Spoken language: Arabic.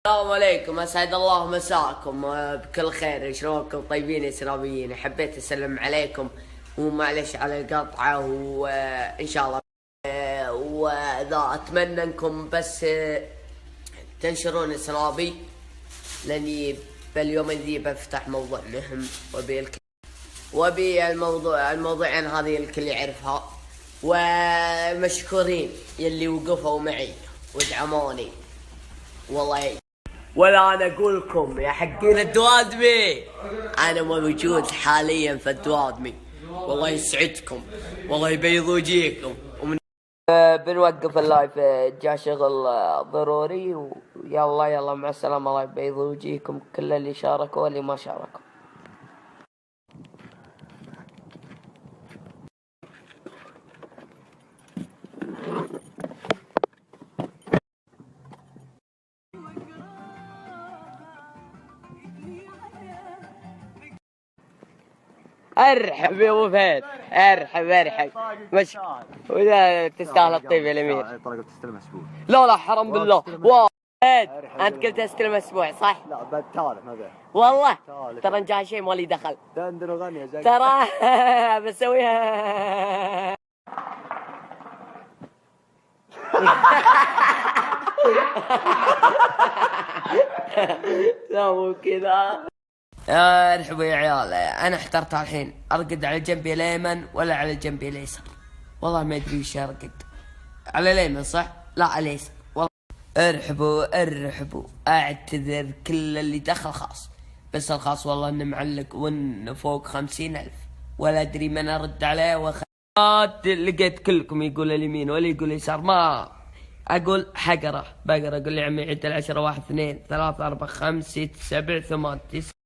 السلام عليكم، اسعد الله مساكم بكل خير. شلونكم؟ طيبين يا سنابيين؟ حبيت اسلم عليكم ومعلش على القطعه، وان شاء الله واذا اتمنى انكم بس تنشرون السنابي، لاني باليوم ذي بفتح موضوع مهم وبي الموضوعين هذه الكل يعرفها، ومشكورين يلي وقفوا معي ودعموني والله. ولا انا اقول لكم يا حقين الدوادمي، انا موجود حاليا في الدوادمي، والله يسعدكم، والله يبيض وجيكم. بنوقف اللايف، جاء شغل ضروري، ويلا مع السلامه، الله يبيض وجيكم كل اللي شاركوا واللي ما شاركوا. ارحب يا ابو فهد، ارحب مش ولا تستاهل الطيب يا الامير. ترى قلت استلم اسبوع. لا حرام بالله. واحد انت قلت استلم اسبوع صح؟ لا بتالف ما به والله ترى جاي شيء مالي دخل. دندن وغني زين ترى بسويها. لا مو كذا. ارحبوا يا عيال، انا احترت الحين ارقد على جنبي الايمن ولا على جنبي الايسر. والله ما ادري وش ارقد. على الايمن صح؟ لا على الايسر والله. ارحبوا اعتذر كل اللي دخل خاص، بس الخاص والله انه معلق وان فوق 50,000 ولا ادري من ارد عليه لقيت كلكم يقول اليمين ولا يقول اليسار. ما اقول بقرا اقول لي عمي عد 10 1 2 3 4 5 6 7 8 9